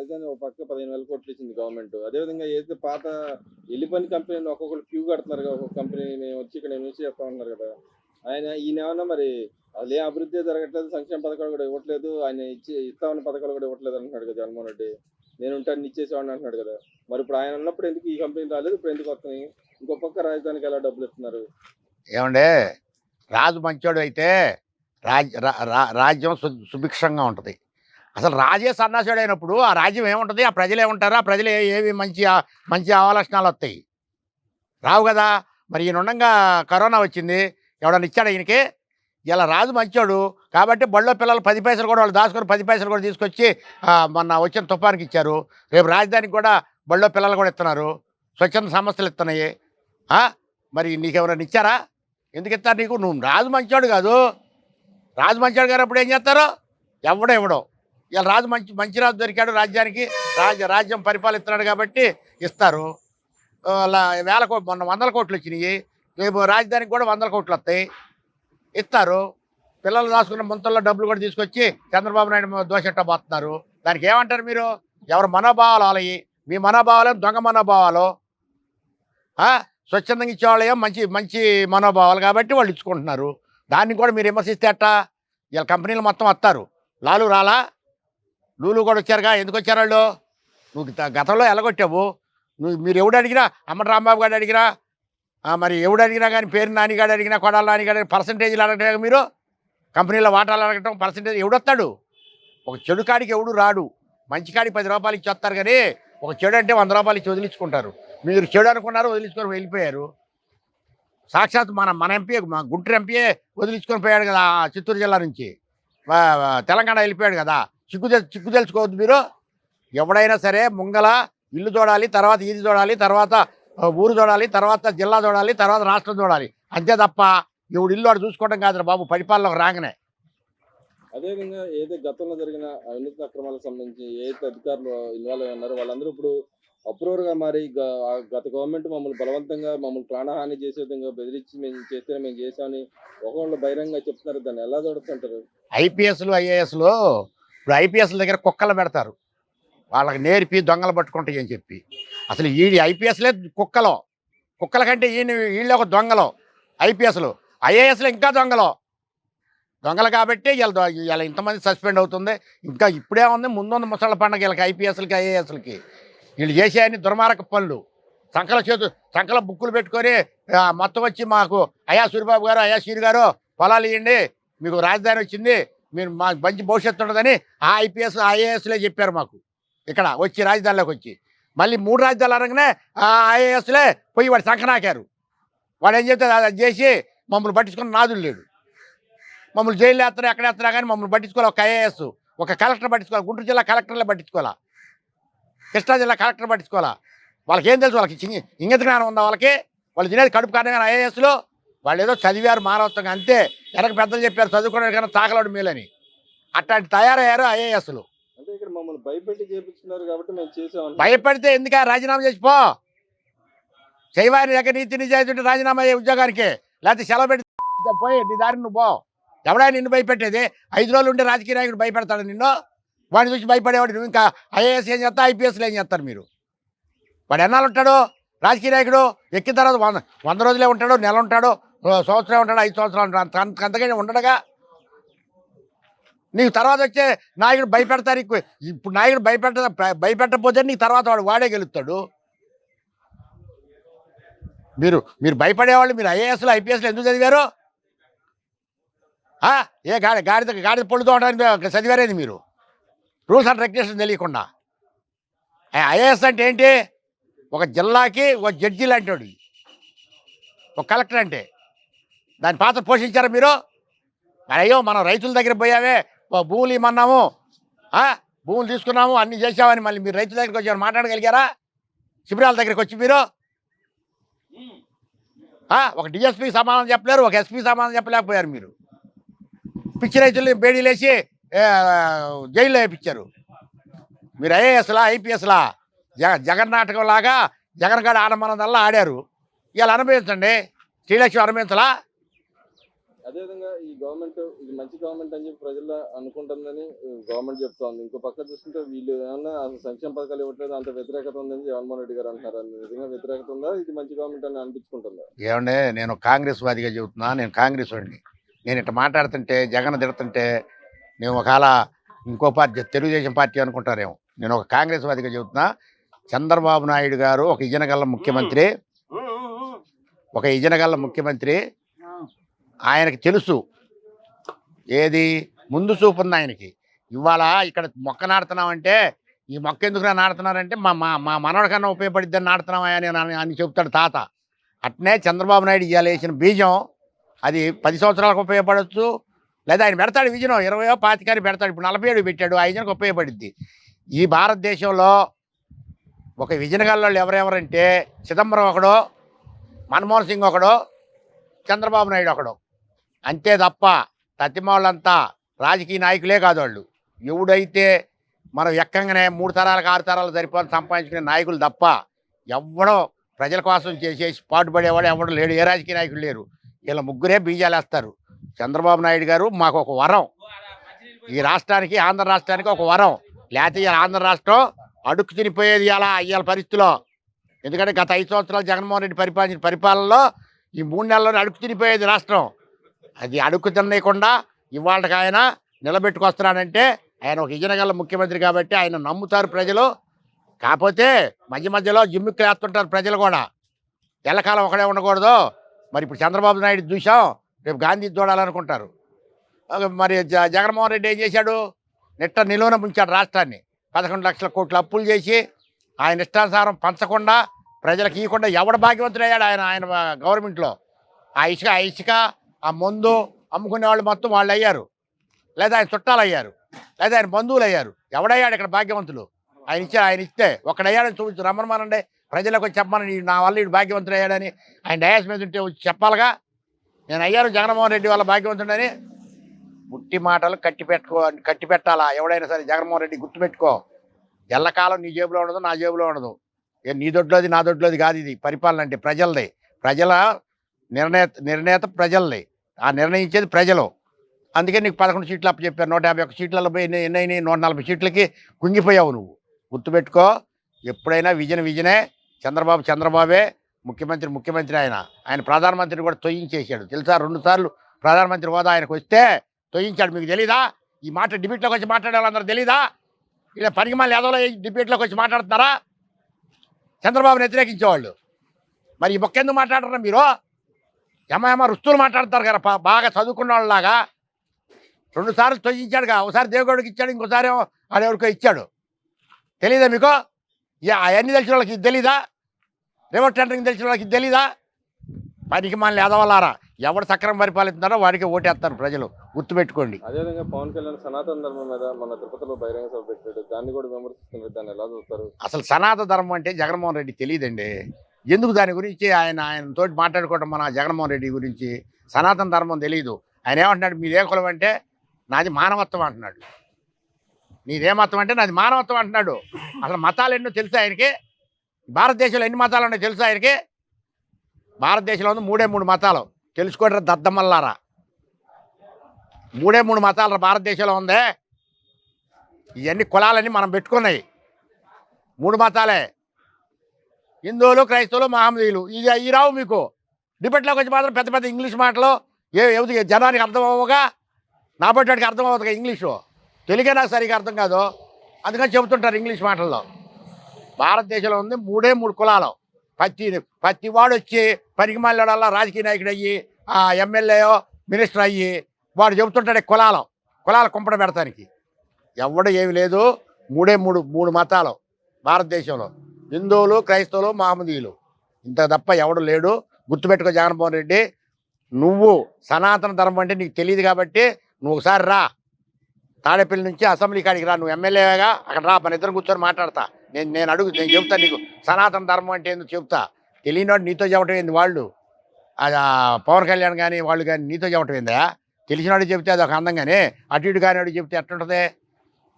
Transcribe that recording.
రాజధాని ఒక పక్క 15,000 కోట్లు ఇచ్చింది గవర్నమెంట్. అదేవిధంగా ఏదైతే పాత ఎల్లిపల్లి కంపెనీలు ఒక్కొక్కళ్ళు క్యూ కడుతున్నారుగా, ఒక్కొక్క కంపెనీ మేము వచ్చి ఇక్కడ ఇన్వెస్ట్ చేస్తామన్నారు కదా! ఈయనేమన్నా మరి అసలేం అభివృద్ధే జరగట్లేదు, సంక్షేమ పథకాలు కూడా ఇవ్వట్లేదు. ఆయన ఇస్తామన్న పథకాలు కూడా ఇవ్వట్లేదు అంటున్నాడు కదా జగన్మోహన్ రెడ్డి. నేనుంటే అన్ని ఇచ్చేసేవాడిని అంటున్నాడు కదా! మరి ఇప్పుడు ఆయన ఉన్నప్పుడు ఎందుకు ఈ కంపెనీలు రాలేదు? ఇప్పుడు ఎందుకు వస్తున్నాయి? ఇంకో పక్క రాజధానికి ఎలా డబ్బులు ఇస్తున్నారు? ఏమండే, రాజు మంచోడు అయితే రాజ్యం సుభిక్షంగా ఉంటుంది. అసలు రాజే సన్నాసుడు అయినప్పుడు ఆ రాజ్యం ఏముంటుంది? ఆ ప్రజలు ఏముంటారు? ఆ ప్రజలు ఏవి మంచి అవలక్షణాలు వస్తాయి? రావు కదా. మరి ఈయన ఉండగా కరోనా వచ్చింది, ఎవడన్నా ఇచ్చాడు ఈయనకి? ఇలా రాజు మంచోడు కాబట్టి బళ్ళో పిల్లలు 10 పైసలు కూడా వాళ్ళు దాచుకొని 10 పైసలు కూడా తీసుకొచ్చి మొన్న వచ్చిన తుఫానికి ఇచ్చారు. రేపు రాజధానికి కూడా బళ్ళో పిల్లలు కూడా ఇస్తున్నారు, స్వచ్ఛంద సంస్థలు ఇస్తున్నాయి. మరి నీకెవరైనా ఇచ్చారా? ఎందుకు ఇస్తారు నీకు? నువ్వు రాజు మంచోడు కాదు. రాజు మంచోడు గారు అప్పుడు ఏం చేస్తారు? ఎవడో ఇలా రాజు మంచి రాజు దొరికాడు రాజ్యానికి, రాజ్యం పరిపాలిస్తున్నాడు కాబట్టి ఇస్తారు. మొన్న 100 కోట్లు వచ్చినాయి, రేపు రాజధానికి కూడా 100 కోట్లు వస్తాయి, ఇస్తారు. పిల్లలు దాచుకున్న ముంతల్లో డబ్బులు కూడా తీసుకొచ్చి చంద్రబాబు నాయుడు దోషెట్ట పోతున్నారు. దానికి ఏమంటారు మీరు? ఎవరు మనోభావాలు వాళ్ళవి. మీ మనోభావాలు దొంగ మనోభావాలు. స్వచ్ఛందంగా ఇచ్చేవాళ్ళేమో మంచి మనోభావాలు కాబట్టి వాళ్ళు ఇచ్చుకుంటున్నారు. దాన్ని కూడా మీరు విమర్శిస్తే అట్టా? ఇలా కంపెనీలు మొత్తం వస్తారు. లాలు రాలా? లూలు కూడా వచ్చారుగా. ఎందుకు వచ్చారు వాళ్ళు? నువ్వు గతంలో ఎలగొట్టావు. మీరు ఎవడు అడిగినా, అమ్మటి రాంబాబు గారు అడిగినా, మరి ఎవడు అడిగినా కానీ, పేరు నానిగాడు అడిగినా, కొడాల నానిగాడు పర్సంటేజ్లు అడగటం, మీరు కంపెనీలో వాటాలు అడగటం, పర్సంటేజ్ ఎవడొస్తాడు? ఒక చెడు కాడికి ఎవడు రాడు. మంచి కాడికి 10 రూపాయలు ఇచ్చి వస్తారు కానీ ఒక చెడు అంటే 100 రూపాయలు ఇచ్చి వదిలించుకుంటారు. మీరు చెడు అనుకున్నారు, వదిలించుకొని వెళ్ళిపోయారు. సాక్షాత్ మన ఎంపీ, మా గుంటూరు ఎంపీయే వదిలించుకొని పోయాడు కదా చిత్తూరు జిల్లా నుంచి, తెలంగాణ వెళ్ళిపోయాడు కదా. చిక్కు తెలుసుకోవద్దు మీరు. ఎవడైనా సరే ముంగల ఇల్లు చూడాలి, తర్వాత ఈది చూడాలి, తర్వాత ఊరు చూడాలి, తర్వాత జిల్లా చూడాలి, తర్వాత రాష్ట్రం చూడాలి. అంతే తప్ప ఎవడు ఇల్లు వాడు చూసుకోవడం కాదురా బాబు పరిపాలనకు రాగానే. అదేవిధంగా ఏదైతే గతంలో జరిగిన అవినీతి అక్రమాలకు సంబంధించి ఏదైతే అధికారులు ఇన్వాల్వ్ అయి ఉన్నారో వాళ్ళందరూ ఇప్పుడు అప్రూవర్గా మారి గత గవర్నమెంట్ మమ్మల్ని ప్రాణహాని చేసే విధంగా బెదిరించి మేము చేసామని ఒకళ్ళు బహిరంగంగా చెప్తున్నారు. దాన్ని ఎలా చూడుతుంటారు? ఐపీఎస్లు ఐఏఎస్లు ఇప్పుడు ఐపీఎస్ల దగ్గర కుక్కలు పెడతారు, వాళ్ళకి నేర్పి దొంగలు పట్టుకుంటాయి అని చెప్పి. అసలు ఈ ఐపీఎస్లే కుక్కల కంటే వీళ్ళు ఒక దొంగలు. ఐపీఎస్లు ఐఏఎస్లు ఇంకా దొంగలు కాబట్టి ఇలా ఇంతమంది సస్పెండ్ అవుతుంది. ఇంకా ఇప్పుడే ఉంది, ముందుంది ముసళ్ళ పండుగ వీళ్ళకి, ఐపీఎస్లకి ఐఏఎస్లకి. వీళ్ళు చేసేయని దుర్మార్గ పనులు. సంకల బుక్కులు పెట్టుకొని మొత్తం వచ్చి మాకు అయ్యా సూరిబాబు గారు, అయ్యా శ్రీరు గారు పొలాలు ఇవ్వండి, మీకు రాజధాని వచ్చింది, మీరు మాకు మంచి భవిష్యత్తు ఉండదని ఆ ఐపీఎస్ ఐఏఎస్లే చెప్పారు మాకు. ఇక్కడ వచ్చి రాజధానిలోకి వచ్చి మళ్ళీ 3 రాజధానులు అనగానే ఆ ఐఏఎస్లే పోయి వాడు సంకనాకారు. వాడు ఏం చెప్తే అది చేసి మమ్మల్ని పట్టించుకున్న నాదులు లేడు. మమ్మల్ని జైలు వేస్తారు, ఎక్కడ వేస్తున్నా కానీ మమ్మల్ని పట్టించుకోవాలి. ఒక ఐఏఎస్, ఒక కలెక్టర్ పట్టించుకోవాలి. గుంటూరు జిల్లా కలెక్టర్లే పట్టించుకోవాలా, కృష్ణా జిల్లా కలెక్టర్ పట్టించుకోవాలా. వాళ్ళకి ఏం తెలుసు? వాళ్ళకి ఇంగిత జ్ఞానం ఉందా? వాళ్ళు తినేది కడుపు కారణంగా ఐఏఎస్లో వాళ్ళు ఏదో చదివారు మానవత్వంగా, అంతే. వెనక పెద్దలు చెప్పారు చదువుకోవడానికి కన్నా తాకలాడు మేలని. అట్లాంటి తయారయ్యారు ఐఏఎస్లు. అంటే ఇక్కడ మమ్మల్ని భయపెట్టి చేపిస్తున్నారు కాబట్టి మేము చేసాం. భయపడితే ఎందుక రాజీనామా చేసిపో. చేయవారి దగ్గర నీతి నిజాయితీ రాజీనామా అయ్యే ఉద్యోగానికి, లేకపోతే సెలవు పెట్టి పోయి నీ దారి నువ్వు పో. ఎవడైనా నిన్ను భయపెట్టేది? 5 రోజులు ఉండే రాజకీయ నాయకుడు భయపెడతాడు నిన్ను? వాడిని చూసి భయపడేవాడు నువ్వు ఇంకా ఐఏఎస్ ఏం చేస్తా, ఐపీఎస్లు ఏం చేస్తారు మీరు? వాడు ఎన్నాళ్ళు ఉంటాడు రాజకీయ నాయకుడు? ఎక్కిన తర్వాత 100 రోజులే ఉంటాడు, నెల ఉంటాడు, సంవత్సరం ఉంటాడు, 5 సంవత్సరాలు ఉంటాడు, అంతకంటే ఉండడుగా. నీకు తర్వాత వచ్చే నాయకుడు భయపెడతారు. ఇప్పుడు నాయకుడు భయపెట్టకపోతే నీకు తర్వాత వాడే గెలుస్తాడు. మీరు భయపడేవాళ్ళు మీరు ఐఏఎస్లు ఐపీఎస్లు ఎందుకు చదివారు? గాడిద పొడుతూ ఉండడానికి చదివారేది మీరు? రూల్స్ అండ్ రెగ్యులేషన్ తెలియకుండా. ఐఏఎస్ అంటే ఏంటి? ఒక జిల్లాకి ఒక జడ్జి లాంటి వాడు, ఒక కలెక్టర్ అంటే. దాని పాత్ర పోషించారా మీరు? మరి అయ్యో మనం రైతుల దగ్గర పోయావే, భూములు ఇమ్మన్నాము, భూములు తీసుకున్నాము, అన్నీ చేసామని మళ్ళీ మీరు రైతుల దగ్గరికి వచ్చారు మాట్లాడగలిగారా? శిబిరాల దగ్గరికి వచ్చి మీరు ఒక డిఎస్పీకి సమాధానం చెప్పలేరు, ఒక ఎస్పీ సమాధానం చెప్పలేకపోయారు. మీరు పిచ్చి రైతుల్ని బేడీలేసి జైల్లో వేయించారు. మీరు ఐఏఎస్లా ఐపీఎస్లా జగన్నాటకం లాగా జగన్ గారు ఆడమన్నదల్లా ఆడారు. ఇవాళ అనుభవించండి. శ్రీలక్ష్మి అనుభవించలా? అదేవిధంగా ఈ గవర్నమెంట్ ఇది మంచి గవర్నమెంట్ అని చెప్పి ప్రజల్లో అనుకుంటుందని గవర్నమెంట్ చెప్తోంది. ఇంకో పక్క చూస్తుంటే వీళ్ళు ఏమన్నా అసలు సంక్షేమ పథకాలు ఇవ్వట్లేదు, అంత వ్యతిరేకత ఉందని జగన్మోహన్ రెడ్డి గారు అంటున్నారు. అది నిజంగా వ్యతిరేకత ఉందా? ఇది మంచి గవర్నమెంట్ అని అనిపించుకుంటుందా? ఏమండే, నేను కాంగ్రెస్ వాదిగా చెబుతున్నా, నేను కాంగ్రెస్ వాడిని. నేను ఇట్లా మాట్లాడుతుంటే జగన్ తిడుతుంటే నేను ఒకవేళ ఇంకో పార్టీ తెలుగుదేశం పార్టీ అనుకుంటారేమో. నేను ఒక కాంగ్రెస్ వాదిగా చెబుతున్నా. చంద్రబాబు నాయుడు గారు ఒక ఇజనగల్ల ముఖ్యమంత్రి, ఆయనకి తెలుసు ఏది ముందు చూపు ఉంది ఆయనకి. ఇవాళ ఇక్కడ మొక్క నాడుతున్నామంటే ఈ మొక్క ఎందుకు నాడుతున్నారంటే మా మా మా మనవడి కన్నా ఉపయోగపడిద్దని నాడుతున్నామా అని చెప్తాడు తాత. అట్నే చంద్రబాబు నాయుడు ఇవాళ వేసిన బీజం అది 10 సంవత్సరాలకు ఉపయోగపడవచ్చు, లేదా ఆయన పెడతాడు విజయం 20 25 పెడతాడు. ఇప్పుడు 47 పెట్టాడు, 5 జనకు ఉపయోగపడిద్ది. ఈ భారతదేశంలో ఒక విజయనగరంలో ఎవరెవరంటే చిదంబరం ఒకడు, మన్మోహన్ సింగ్ ఒకడు, చంద్రబాబు నాయుడు ఒకడు. అంతే తప్ప తత్తిమాళ్ళంతా రాజకీయ నాయకులే కాదు వాళ్ళు. ఎవడైతే మనం ఎక్కంగానే 3 తరాలకు 6 తరాలు సరిపోని సంపాదించుకునే నాయకులు తప్ప ఎవడో ప్రజల కోసం చేసేసి పాటుపడేవాడు ఎవడు లేడు. ఏ రాజకీయ నాయకులు లేరు. వీళ్ళ ముగ్గురే బీజాలు వేస్తారు. చంద్రబాబు నాయుడు గారు మాకు ఒక వరం, ఈ రాష్ట్రానికి ఆంధ్ర రాష్ట్రానికి ఒక వరం. లేకపోతే ఈ ఆంధ్ర రాష్ట్రం అడుక్కు తినిపోయేది అలా ఇవాళ పరిస్థితిలో. ఎందుకంటే గత 5 సంవత్సరాలు జగన్మోహన్ రెడ్డి పరిపాలనలో ఈ 3 నెలల్లోనే అడుక్కు తినిపోయేది రాష్ట్రం. అది అడుక్కు తినకుండా ఇవాళకి ఆయన నిలబెట్టుకొస్తున్నాడంటే ఆయన ఒక ఇజనగల ముఖ్యమంత్రి కాబట్టి ఆయన నమ్ముతారు ప్రజలు. కాకపోతే మధ్యలో జిమ్మిక్కులు వేస్తుంటారు ప్రజలు కూడా. ఎల్లకాలం ఒకడే ఉండకూడదు. మరి ఇప్పుడు చంద్రబాబు నాయుడు చూసాం, రేపు గాంధీ చూడాలనుకుంటారు. మరి జగన్మోహన్ రెడ్డి ఏం చేశాడు? నిట్ట నిలువన ముంచాడు రాష్ట్రాన్ని. 11 లక్షల కోట్ల అప్పులు చేసి ఆయన ఇష్టానుసారం పంచకుండా ప్రజలకు ఇవ్వకుండా ఎవడ భాగ్యవంతుడయ్యాడు ఆయన గవర్నమెంట్లో. ఆ ఇసుక ఆ మందు అమ్ముకునే వాళ్ళు మొత్తం వాళ్ళు అయ్యారు, లేదా ఆయన చుట్టాలు అయ్యారు, లేదా ఆయన బంధువులు అయ్యారు. ఎవడయ్యాడు ఇక్కడ భాగ్యవంతులు? ఆయన ఇస్తే ఒక్కడయ్యాడని చూపించు, రమ్మనమానండి ప్రజలకు వచ్చి చెప్పమని, నా వల్ల వీడు భాగ్యవంతుడు అయ్యాడని ఆయన డయాస్ మీద ఉంటే వచ్చి చెప్పాలిగా. నేను అయ్యాను జగన్మోహన్ రెడ్డి వల్ల భాగ్యవంతుడని. పుట్టి మాటలు కట్టి పెట్టాలా ఎవడైనా సరే. జగన్మోహన్ రెడ్డి గుర్తుపెట్టుకో, ఎల్లకాలం నీ జేబులో ఉండదు, నా జేబులో ఉండదు. నీ దొడ్లోది నా దొడ్లోది కాదు. ఇది పరిపాలన అంటే ప్రజలది. ప్రజల నిర్ణేత ప్రజలది. ఆ నిర్ణయించేది ప్రజలు. అందుకే నీకు 11 సీట్లు అప్పచెప్పారు. 151 సీట్లలో పోయి ఎన్నైనా 140 సీట్లకి కుంగిపోయావు నువ్వు. గుర్తుపెట్టుకో, ఎప్పుడైనా విజనే. చంద్రబాబే ముఖ్యమంత్రి. ఆయన ప్రధానమంత్రిని కూడా తొయ్యించేశాడు తెలుసా. 2 సార్లు ప్రధానమంత్రి హోదా ఆయనకు వస్తే తొయ్యించాడు. మీకు తెలీదా? ఈ మాట డిబేట్లోకి వచ్చి మాట్లాడే వాళ్ళందరూ తెలీదా? ఇలా పనికి మళ్ళీ ఏదోలో డిబేట్లోకి వచ్చి మాట్లాడుతున్నారా? చంద్రబాబుని వ్యతిరేకించేవాళ్ళు. మరి ఈ మొక్క ఎందుకు మాట్లాడరా మీరు? ఏమో రుస్తులు మాట్లాడతారు కదా బాగా చదువుకున్న వాళ్ళలాగా. 2 సార్లు తొయ్యించాడుగా. ఒకసారి దేవగౌడికి ఇచ్చాడు, ఇంకోసారి ఆడెవరికో ఇచ్చాడు. తెలీదా మీకు? అవన్నీ తెలిసిన వాళ్ళకి ఇది తెలీదా? రిమోట్ టెండరింగ్ తెలిసిన వాళ్ళకి ఇది తెలీదా? పనికి మళ్ళీ ఎదవల్లారా. ఎవడు సక్రమం పరిపాలిస్తున్నారో వాడికి ఓటేస్తారు ప్రజలు. గుర్తుపెట్టుకోండి. అదేవిధంగా పవన్ కళ్యాణ్ సనాతన ధర్మం మీద మన తిరుపతిలో బహిరంగ సభ పెట్టాడు. దాన్ని కూడా విమర్శిస్తున్నారు. దాన్ని ఎలా చూస్తారు? అసలు సనాతన ధర్మం అంటే జగన్మోహన్ రెడ్డి తెలియదండి. ఎందుకు దాని గురించి ఆయన తోటి మాట్లాడుకోవడం? మన జగన్మోహన్ రెడ్డి గురించి సనాతన ధర్మం తెలియదు. ఆయన ఏమంటున్నాడు? మీదే కులం అంటే నాది మానవత్వం అంటున్నాడు. నీదే మతం అంటే నాది మానవత్వం అంటున్నాడు. అసలు మతాలు ఎన్నో తెలుసా ఆయనకి? భారతదేశంలో ఎన్ని మతాలు ఉన్నాయో తెలుసా ఆయనకి? భారతదేశంలో ఉంది 3 మతాలు. తెలుసుకోండి దద్దమల్లారా. 3 మతాలు భారతదేశంలో ఉందే. ఇవన్నీ కులాలన్నీ మనం పెట్టుకున్నాయి. 3 మతాలే, హిందువులు, క్రైస్తవులు, మహమ్మదీయులు. ఈ రావు మీకు. డిబేట్లోకి వచ్చి మాత్రం పెద్ద పెద్ద ఇంగ్లీష్ మాటలు జనానికి అర్థం అవ్వగా, నా బట్టి అర్థం అవ్వదుగా ఇంగ్లీషు. తెలుగే నాకు సరిగా అర్థం కాదు, అందుకని చెబుతుంటారు ఇంగ్లీష్ మాటల్లో. భారతదేశంలో ఉంది 3 కులాలు. ప్రతి వాడు వచ్చి పనికి మళ్ళీ రాజకీయ నాయకుడు అయ్యి ఎమ్మెల్యేయో మినిస్టర్ అయ్యి వాడు చెబుతుంటాడే కులాలు కుంపడ పెడతానికి. ఎవడు ఏమి లేదు. 3 మతాలు భారతదేశంలో. హిందువులు, క్రైస్తవులు, మహమ్మదీయులు. ఇంత తప్ప ఎవడు లేడు. గుర్తుపెట్టుకో జగన్మోహన్ రెడ్డి. నువ్వు సనాతన ధర్మం అంటే నీకు తెలియదు కాబట్టి నువ్వు ఒకసారి రా, తాడేపల్లి నుంచి అసెంబ్లీ కాడికి రా. నువ్వు ఎమ్మెల్యేగా అక్కడ రా, మన ఇద్దరం కూర్చొని మాట్లాడతా. నేను చెప్తా నీకు సనాతన ధర్మం అంటే ఎందుకు చెప్తా. తెలియనివాడు నీతో చెప్పటం ఏంది? వాళ్ళు పవన్ కళ్యాణ్ కానీ వాళ్ళు కానీ నీతో చెప్పటం ఏందా? తెలిసినాడు చెప్తే అది ఒక అందంగానే, అటు ఇటు కానివాడు చెప్తే ఎట్లుంటుంది?